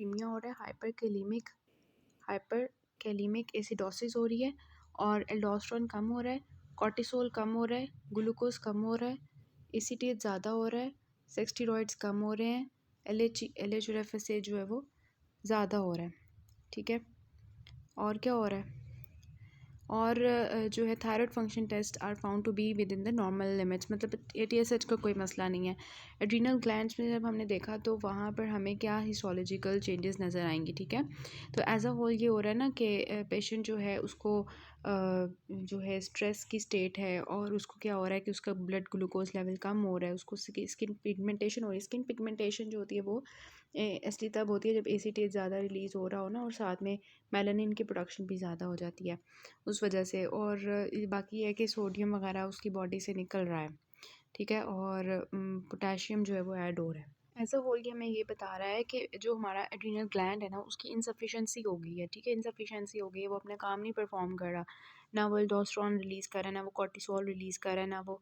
Hyponatraemia हो रहा है, हाइपर एसिडोसिस हो रही है और एल्डोस्टेरोन कम हो रहा है, कॉर्टिसोल कम हो रहा है, ग्लूकोज कम हो रहा है, एसीटेट ज़्यादा हो रहा है, सेक्स स्टेरॉइड्स कम हो रहे हैं, एल एच और एफ एस ए जो है वो ज़्यादा हो रहा है। ठीक है, और क्या हो रहा है, और जो है thyroid function test are found to be within the normal limits, मतलब ATSH का कोई मसला नहीं है। एड्रीनल ग्लैंड्स में जब हमने देखा तो वहाँ पर हमें क्या हिस्टोलॉजिकल चेंजेस नज़र आएंगे। ठीक है, तो एज अ होल ये हो रहा है ना कि पेशेंट जो है उसको जो है स्ट्रेस की स्टेट है और उसको क्या हो रहा है कि उसका ब्लड ग्लूकोज लेवल कम हो रहा है, उसको स्किन पिगमेंटेशन हो रही है। स्किन पिगमेंटेशन जो होती है वो इसलिए तब होती है जब ACTH ज़्यादा रिलीज़ हो रहा हो ना, और साथ में मेलानिन की प्रोडक्शन भी ज़्यादा हो जाती है उस वजह से। और बाकी है कि सोडियम वगैरह उसकी बॉडी से निकल रहा है। ठीक है, और पोटेशियम जो है वो ऐड हो रहा है। ऐसा होल ये हमें ये बता रहा है कि जो हमारा एड्रीनल ग्लैंड है ना उसकी इनसफिशेंसी हो गई है। ठीक है, इनसफिशेंसी हो गई है, वो अपना काम नहीं परफॉर्म कर रहा, ना वो एल्डोस्टेरोन रिलीज़ कर रहा है, ना वो कॉर्टिसोल रिलीज़ कर रहा है, ना वो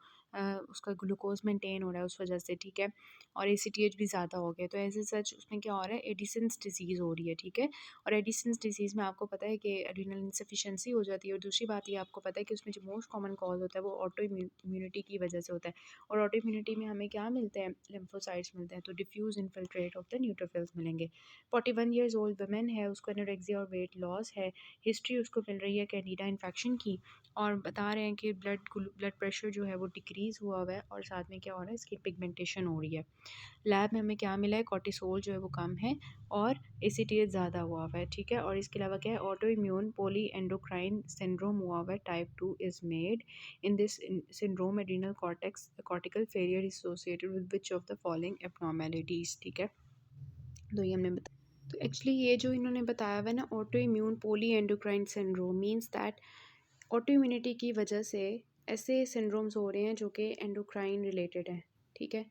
उसका ग्लूकोज मेंटेन हो रहा है उस वजह से। ठीक है, और ACTH भी ज़्यादा हो गया, तो ऐसे सच उसमें क्या हो रहा है, एडिसन्स डिजीज़ हो रही है। ठीक है, और एडिसन्स डिजीज़ में आपको पता है कि एड्रीनल इनसफिशेंसी हो जाती है। और दूसरी बात ये आपको पता है कि उसमें जो मोस्ट कॉमन कॉज होता है वो ऑटो इम्यूनिटी की वजह से होता है। और ऑटो इम्यूनिटी में हमें क्या मिलते हैं, लिम्फोसाइट्स मिलते हैं, तो diffuse infiltrate of the neutrophils मिलेंगे। 41 ईयर्स ओल्ड वुमेन है, उसको एनोरेक्सिया और वेट लॉस है, हिस्ट्री उसको मिल रही है कैंडिडा इन्फेक्शन की, और बता रहे हैं कि ब्लड प्रेशर जो है वो डिक्रीज़ हुआ है और साथ में क्या हो रहा है, स्किन पिगमेंटेशन हो रही है। लैब में हमें क्या मिला है, कॉर्टिसोल जो है वो कम है और ACTH ज़्यादा हुआ है। ठीक है, और इसके अलावा क्या है, auto immune poly endocrine syndrome हुआ है, type 2 is made in this syndrome adrenal cortical failure associated with which of the following abnormalities. ठीक है, तो ये हमने बताया। तो एक्चुअली ये जो इन्होंने बताया हुआ है ना, auto immune poly endocrine syndrome means that auto immunity की वजह से ऐसे सिंड्रोम्स हो रहे हैं जो कि एंडोक्राइन रिलेटेड हैं। ठीक है,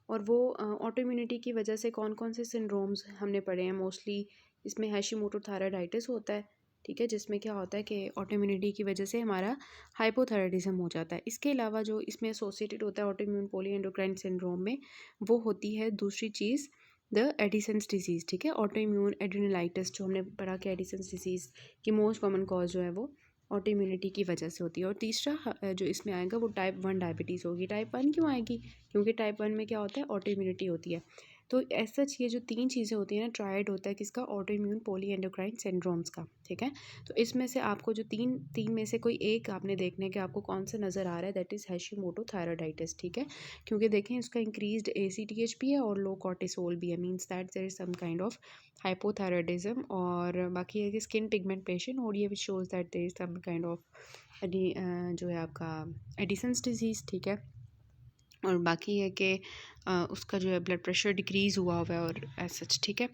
और वो ऑटो इम्यूनिटी की वजह से कौन कौन से सिंड्रोम्स हमने पढ़े हैं मोस्टली, इसमें हैशीमोटो थायराइडाइटिस होता है। ठीक है, जिसमें क्या होता है कि ऑटो इम्यूनिटी की वजह से हमारा हाइपोथायराइडिज्म हो जाता है। इसके अलावा जो इसमें एसोसिएटेड होता है auto immune poly endocrine syndrome में, वो होती है दूसरी चीज़, द एडिसन्स डिजीज़। ठीक है, ऑटो इम्यून एड्रेनालाइटिस जो हमने पढ़ा कि एडिसन्स डिजीज़ की मोस्ट कॉमन कॉज जो है वो ऑटो इम्यूनिटी की वजह से होती है। और तीसरा जो इसमें आएगा वो टाइप 1 डायबिटीज़ होगी। टाइप 1 क्यों आएगी, क्योंकि टाइप 1 में क्या होता है, ऑटो इम्यूनिटी होती है। तो ऐसा ये जो 3 चीज़ें होती हैं ना, ट्रायड होता है किसका, auto immune poly endocrine syndromes का। ठीक है, तो इसमें से आपको जो तीन में से कोई एक आपने देखने के आपको कौन सा नज़र आ रहा है, दैट इज़ हैशीमोटो थायराइडाइटिस। ठीक है, क्योंकि देखें इसका इंक्रीज्ड ACTH भी है और लो कॉर्टिसोल भी है, means that there is some kind of hypothyroidism. और बाकी है कि स्किन पिगमेंटेशन हो रही है, which shows that there is some kind of जो है आपका एडिसन्स डिजीज़। ठीक है, और बाकी है कि उसका जो है ब्लड प्रेशर डिक्रीज़ हुआ है और एज सच। ठीक है,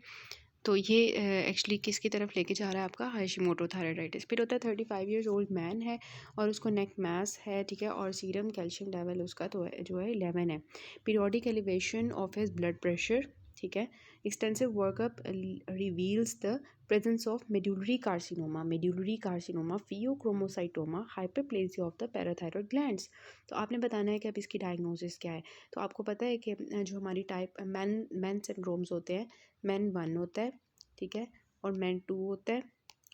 तो ये एक्चुअली किसकी तरफ लेके जा रहा है, आपका हाशिमोटो थायराइडाइटिस। फिर होता है 35 ईयर्स ओल्ड मैन है और उसको नेक मास है। ठीक है, और सीरम कैल्शियम लेवल उसका तो है जो है 11 है। Periodic elevation of his blood pressure. ठीक है, extensive workup reveals the presence of medullary carcinoma, pheochromocytoma, hyperplasia of the parathyroid glands. तो आपने बताना है कि अब इसकी डायग्नोसिस क्या है। तो आपको पता है कि जो हमारी टाइप मैन सिंड्रोम्स होते हैं, मैन 1 होता है। ठीक है, और मैन 2 होता है।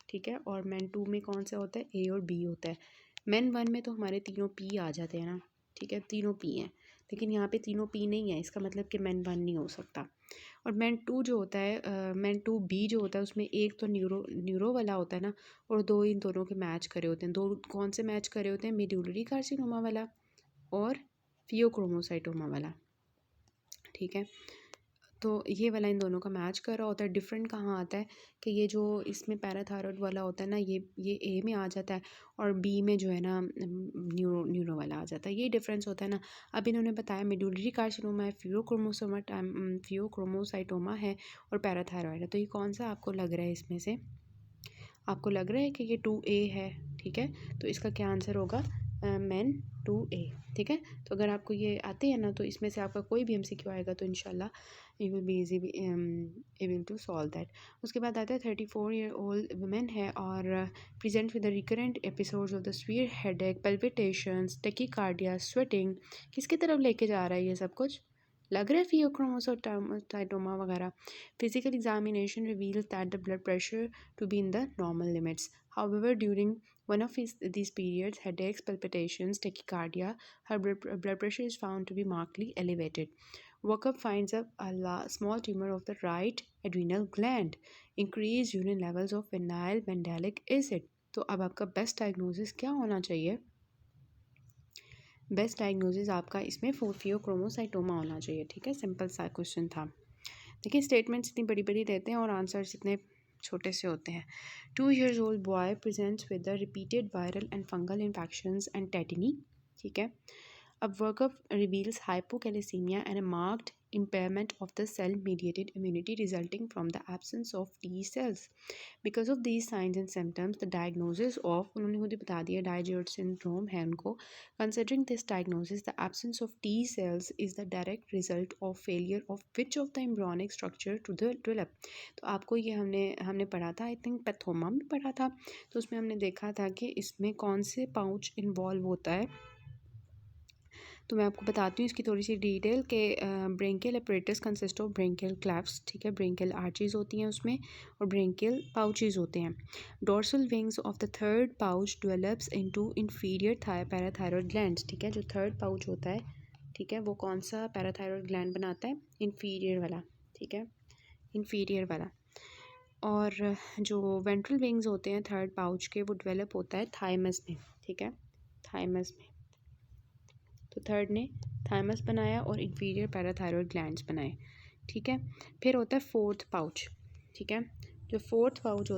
ठीक है, और मैन 2 में कौन सा होता है, A और B होता है। मैन 1 में तो हमारे तीनों P आ जाते हैं ना। ठीक है, तीनों P हैं, लेकिन यहाँ पे तीनों P नहीं है, इसका मतलब कि मैन 1 नहीं हो सकता। और मैन 2 जो होता है, मैन 2B जो होता है, उसमें एक तो न्यूरो वाला होता है ना, और दो इन दोनों के मैच करे होते हैं। दो कौन से मैच करे होते हैं, मेड्यूलरी कार्सिनोमा वाला और फियोक्रोमोसाइटोमा वाला। ठीक है, तो ये वाला इन दोनों का मैच कर रहा होता है। डिफरेंट कहाँ आता है कि ये जो इसमें पैराथायरॉयड वाला होता है ना, ये A में आ जाता है और B में जो है ना न्यूरो वाला आ जाता है, ये डिफरेंस होता है ना। अब इन्होंने बताया मेडुलरी कार्सिनोमा है, फियोक्रोमोसाइटोमा है और पैराथायरॉयड है। तो ये कौन सा आपको लग रहा है, इसमें से आपको लग रहा है कि ये 2A है। ठीक है, तो इसका क्या आंसर होगा, मैन 2A। ठीक है, तो अगर आपको ये आते हैं ना, तो इसमें से आपका कोई भी MCQ आएगा तो इंशाल्लाह you will be easy able to solve that. उसके बाद आता है 34 ईयर ओल्ड वुमेन है और present with the recurrent episodes of the severe headache, palpitations, tachycardia, sweating. किसकी तरफ लेके जा रहा है ये सब कुछ, लग रहा है फियोक्रोमोसाइटोमा वगैरह. Physical examination reveals that the blood pressure to be in the normal limits. However during one of these periods, headaches, palpitations, tachycardia, her blood pressure is found to be markedly elevated. Workup finds a small tumor of the right adrenal gland, increased urine levels of vinyl mandelic acid. तो अब आपका best diagnosis क्या होना चाहिए? Best diagnosis आपका इसमें pheochromocytoma होना चाहिए. ठीक है, सिंपल सा क्वेश्चन था. देखिए स्टेटमेंट्स इतनी बड़ी बड़ी देते हैं और आंसर्स इतने छोटे से होते हैं. 2 years old boy presents with the repeated viral and fungal infections and tetany. ठीक है. A workup reveals hypocalcemia and a marked impairment of the cell-mediated immunity resulting from the absence of T cells. Because of these signs and symptoms, the diagnosis of उन्होंने खुद ही बता दिया digest syndrome है उनको. Considering this diagnosis, the absence of T cells is the direct result of failure of which of the embryonic structure to develop. तो आपको ये हमने पढ़ा था, आई थिंक पैथोमा में पढ़ा था. तो उसमें हमने देखा था कि इसमें कौन से पाउच इन्वॉल्व होता है. तो मैं आपको बताती हूँ इसकी थोड़ी सी डिटेल के branchial apparatus consist of branchial clefts. ठीक है, ब्रेंकियल आर्चीज होती हैं उसमें और ब्रेंकियल पाउचेज होते हैं. Dorsal wings of the third pouch develops into inferior parathyroid glands. ठीक है, जो थर्ड पाउच होता है, ठीक है, वो कौन सा पैराथायरॉयड ग्लैंड बनाता है? इंफीरियर वाला. ठीक है, इंफीरियर वाला. और जो वेंट्रल विंग्स होते हैं थर्ड पाउच के, वो डेवलप होता है थाइमस में. ठीक है, थाइमस में. तो थर्ड ने थाइमस बनाया और इंफीरियर पैराथायरॉयड ग्लैंड्स बनाए. ठीक है, फिर होता है फोर्थ पाउच. ठीक है, जो फोर्थ पाउच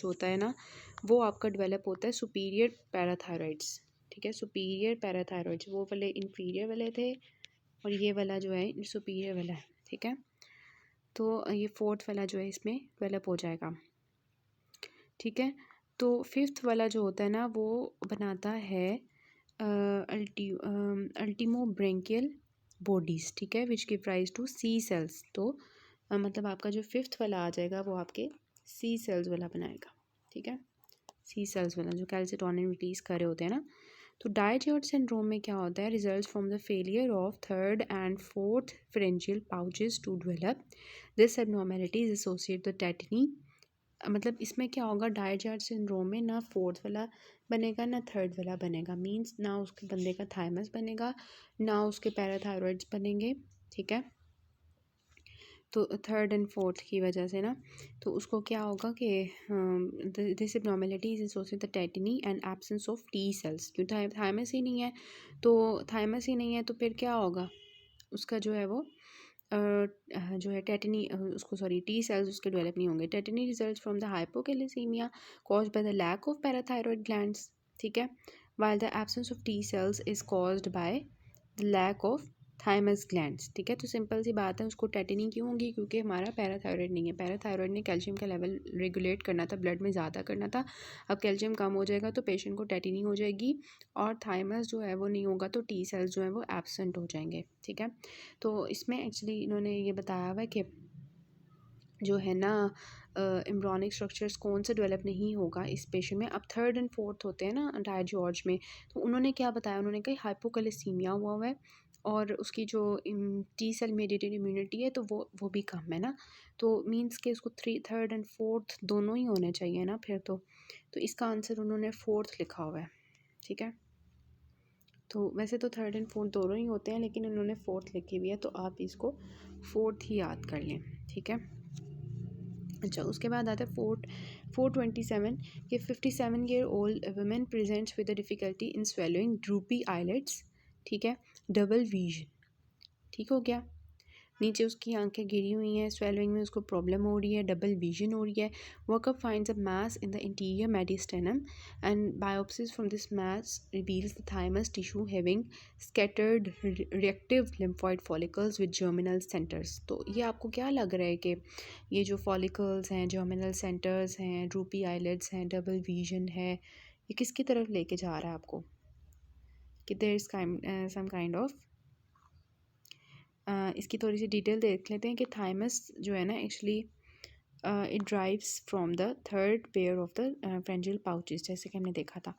होता है ना, वो आपका डेवलप होता है सुपीरियर पैराथायरॉइड्स. ठीक है, सुपीरियर पैराथायरॉइड्स, वो वाले इंफीरियर वाले थे और ये वाला जो है सुपीरियर वाला है. ठीक है, तो ये फोर्थ वाला जो है इसमें डेवलप हो जाएगा. ठीक है, तो फिफ्थ वाला जो होता है ना, वो बनाता है अल्टीमो ब्रेंकियल बॉडीज़. ठीक है, which give rise to C cells. तो मतलब आपका जो फिफ्थ वाला आ जाएगा वो आपके सी सेल्स वाला बनाएगा. ठीक है, सी सेल्स वाला जो कैल्सिटोनिन रिलीज कर रहे होते हैं ना. तो डाइजेस्ट सिंड्रोम में क्या होता है? Result from the failure of third and fourth pharyngeal pouches to develop. This abnormality is associate the tetany. मतलब इसमें क्या होगा, डाइजेस्ट सिंड्रोम में ना फोर्थ वाला बनेगा ना थर्ड वाला बनेगा. मींस ना उसके बंदे का थाइमस बनेगा ना उसके पैराथायरॉइड्स बनेंगे. ठीक है, तो थर्ड एंड फोर्थ की वजह से ना, तो उसको क्या होगा कि this abnormality is associated with tetani and absence of T cells. क्यों? थाइमस ही नहीं है. तो थाइमस ही नहीं है तो फिर क्या होगा, उसका जो है वो जो है टेटनी, उसको सॉरी टी सेल्स उसके डेवलप नहीं होंगे. Tetany result from the hypocalcaemia caused by the lack of parathyroid glands. ठीक है, while the absence of T cells is caused by the lack of thymus glands. ठीक है, तो simple सी बात है, उसको टेटनी क्यों होगी? क्योंकि हमारा पैराथायरॉयड नहीं है. पैराथायरॉयड ने कैल्शियम का लेवल रेगुलेट करना था, ब्लड में ज़्यादा करना था. अब कैल्शियम कम हो जाएगा तो पेशेंट को टेटनी हो जाएगी और थाइमस जो है वो नहीं होगा तो टी सेल्स जो है वो एब्सेंट हो जाएंगे. ठीक है, तो इसमें एक्चुअली इन्होंने ये बताया हुआ है कि जो है ना एम्ब्रॉनिक स्ट्रक्चर्स कौन सा डेवलप नहीं होगा इस पेशेंट में. अब थर्ड एंड फोर्थ होते हैं ना डायजॉर्ज में, तो उन्होंने क्या बताया? उन्होंने कहा हाइपोकैलेसीमिया हुआ है और उसकी जो टी सेल मेडिएटेड इम्यूनिटी है तो वो भी कम है ना. तो मींस के उसको थर्ड एंड फोर्थ दोनों ही होने चाहिए ना फिर. तो इसका आंसर उन्होंने फोर्थ लिखा हुआ है. ठीक है, तो वैसे तो थर्ड एंड फोर्थ दोनों ही होते हैं लेकिन उन्होंने फोर्थ लिखी हुई है, तो आप इसको फोर्थ ही याद कर लें. ठीक है, अच्छा उसके बाद आता है 427 कि 57-year-old women presents with a difficulty in swallowing, droopy eyelids. ठीक है, डबल विजन. ठीक हो गया, नीचे उसकी आंखें गिरी हुई हैं, स्वेलिंग में उसको प्रॉब्लम हो रही है, डबल विजन हो रही है. Workup finds a mass in the interior mediastinum and biopsies from this mass reveals the thymus tissue having scattered reactive lymphoid follicles with germinal centres. तो ये आपको क्या लग रहा है कि ये जो फॉलिकल्स हैं, जर्मिनल सेंटर्स हैं, ड्रूपी आईलिड्स हैं, डबल विजन है, ये किसकी तरफ लेके जा रहा है आपको? कि there is some kind of इसकी थोड़ी सी डिटेल देख लेते हैं कि थाइमस जो है ना actually it drives from the third pair of the फ्रेंजियल pouches, जैसे कि हमने देखा था.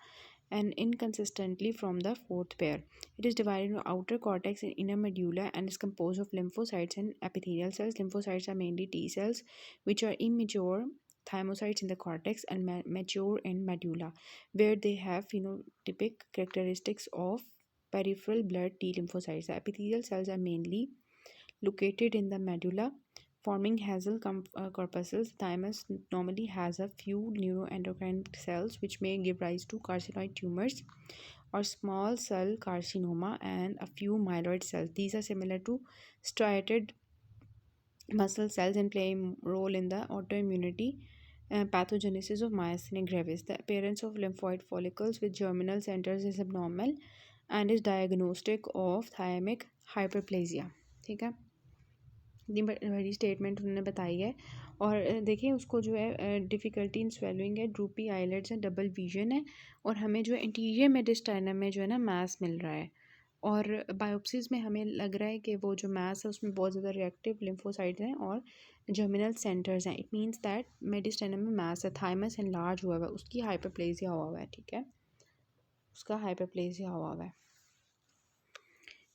and inconsistently from the fourth pair. It is divided into outer cortex and inner medulla and is composed of lymphocytes and epithelial cells. Lymphocytes are mainly T cells, which are immature thymocytes in the cortex and mature in medulla, where they have phenotypic characteristics of peripheral blood T lymphocytes. The epithelial cells are mainly located in the medulla, forming Hazel corpuscles. Thymus normally has a few neuroendocrine cells, which may give rise to carcinoid tumors or small cell carcinoma, and a few myeloid cells. These are similar to striated muscle cells and play a role in the autoimmunity pathogenesis of myasthenia gravis. The appearance of lymphoid follicles with germinal centers is abnormal and is diagnostic of thymic hyperplasia. ठीक है, इतनी बड़ी statement उन्होंने बताई है। और देखिए उसको जो है डिफ़िकल्टी इन स्वेलिंग है, ड्रूपी आईलेट्स है, डबल विजन है, और हमें जो है इंटीरियर मेडिस्टाइनम में जो है ना मास मिल रहा है, और बायोप्सीज में हमें लग रहा है कि वो जो मास है उसमें बहुत ज़्यादा रिएक्टिव लिम्फोसाइट्स हैं और जर्मिनल सेंटर्स हैं। इट मीन्स दैट मेडिस्टाइनम में मास है, थाइमस एनलार्ज हुआ हुआ है, उसकी हाइपरप्लेसिया हुआ हुआ है। ठीक है, उसका हाइपरप्लेसिया हुआ हुआ है।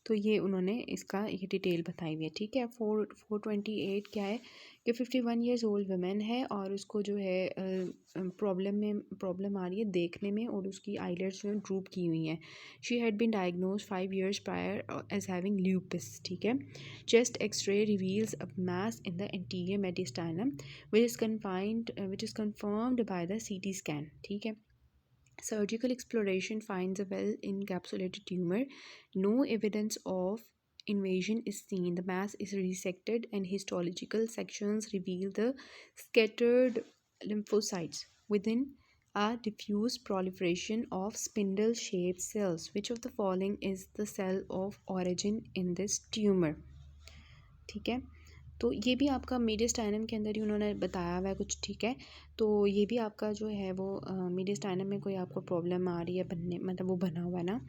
तो ये उन्होंने इसका ये डिटेल बताई हुई है। ठीक है, 428 क्या है कि 51 ईयर्स ओल्ड वुमेन है और उसको जो है प्रॉब्लम आ रही है देखने में, और उसकी आईलेट्स जो है ड्रूप की हुई हैं। She had been diagnose 5 years prior as having lupus. ठीक है, chest X-ray reveals a mass in the interior mediastinum which is confirmed by the CT scan. ठीक है, surgical exploration finds a well encapsulated tumor. No evidence of invasion is seen. The mass is resected, and histological sections reveal the scattered lymphocytes within a diffuse proliferation of spindle shaped cells. Which of the following is the cell of origin in this tumor? ठीक है, तो ये भी आपका मीडियस्टाइनम के अंदर ही उन्होंने बताया हुआ है कुछ। ठीक है, तो ये भी आपका जो है वो मीडियस्टाइनम में कोई आपको प्रॉब्लम आ रही है बनने, मतलब वो बना हुआ है ना।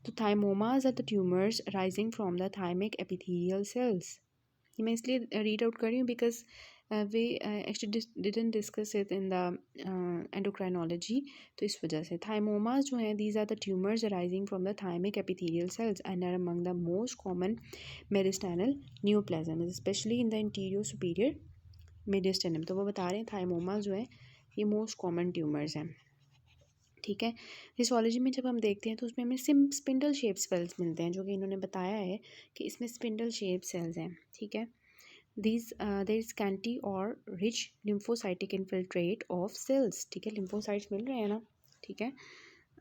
तो thymomas are the tumours rising from the thymic epithelial cells. ये मैं इसलिए रीड आउट कर रही हूँ because they actually didn't discuss it in the endocrinology, तो इस वजह से थाइमोमास जो हैं these are the tumours arising from the thymic epithelial cells and are among the most common mediastinal neoplasm specially in the interior superior mediastinum. तो वो बता रहे हैं थाइमोमास जो है ये मोस्ट कॉमन ट्यूमर्स हैं। ठीक है, हिस्टोलॉजी में जब हम देखते हैं तो उसमें हमें स्पिंडल शेप सेल्स मिलते हैं, जो कि इन्होंने बताया है कि इसमें स्पिंडल शेप सेल्स हैं। ठीक है, these there is scanty or rich lymphocytic infiltrate of cells। ठीक है, lymphocytes मिल रहे हैं ना। ठीक है,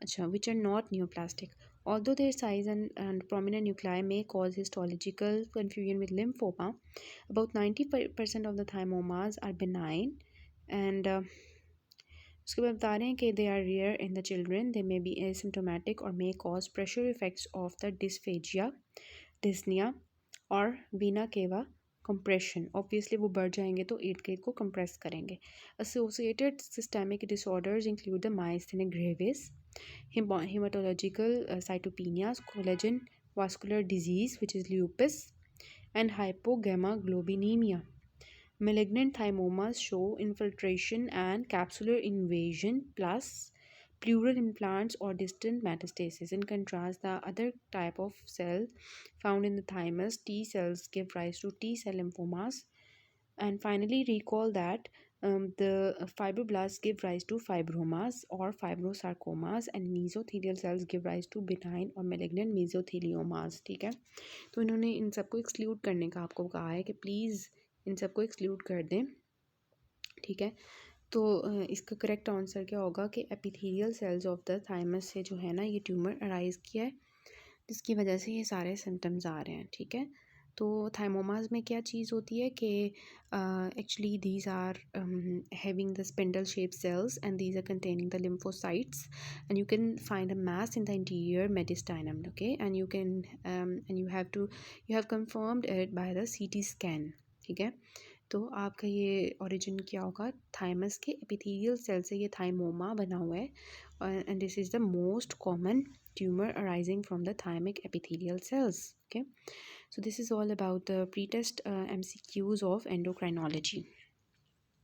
अच्छा, which are not neoplastic, although their size and prominent nuclei may cause histological confusion with lymphoma. About 90% of the thymomas are benign, and उसके बाद बता रहे हैं कि they are rare in the children, they may be asymptomatic और may cause pressure effects of the dysphagia, dyspnoea और vena cava compression. Obviously वो बढ़ जाएंगे तो ईट गेट को कंप्रेस करेंगे। Associated systemic disorders include the myasthenic gravis, hematological cytopenias, collagen vascular disease which is lupus, and hypogammaglobulinemia. Malignant thymomas show infiltration and capsular invasion plus pleural implants or distant metastasis. In contrast, the other type of cell found in the thymus, T cells, give rise to T cell lymphomas. And finally, recall that the fibroblasts give rise to fibromas or fibrosarcomas, and mesothelial cells give rise to benign or malignant mesotheliomas। ठीक है, तो इन्होंने इन सबको exclude करने का आपको कहा है कि प्लीज़ इन सबको एक्सक्लूड कर दें। ठीक है, तो इसका करेक्ट आंसर क्या होगा कि epithelial cells of the thymus से जो है ना ये ट्यूमर अराइज किया है, जिसकी वजह से ये सारे सिम्टम्स आ रहे हैं। ठीक है, तो थाइमोमास में क्या चीज़ होती है कि actually these are having the spindle shape cells and these are containing the lymphocytes, and you can find a mass in the interior mediastinum. Okay, and you can and you have confirmed it by the CT scan. ठीक है, तो आपका ये origin क्या होगा, thymus के epithelial cell से ये थाइमोमा बना हुआ है, and this is the most common tumor arising from the thymic epithelial cells. Okay, so this is all about the pretest MCQs of endocrinology.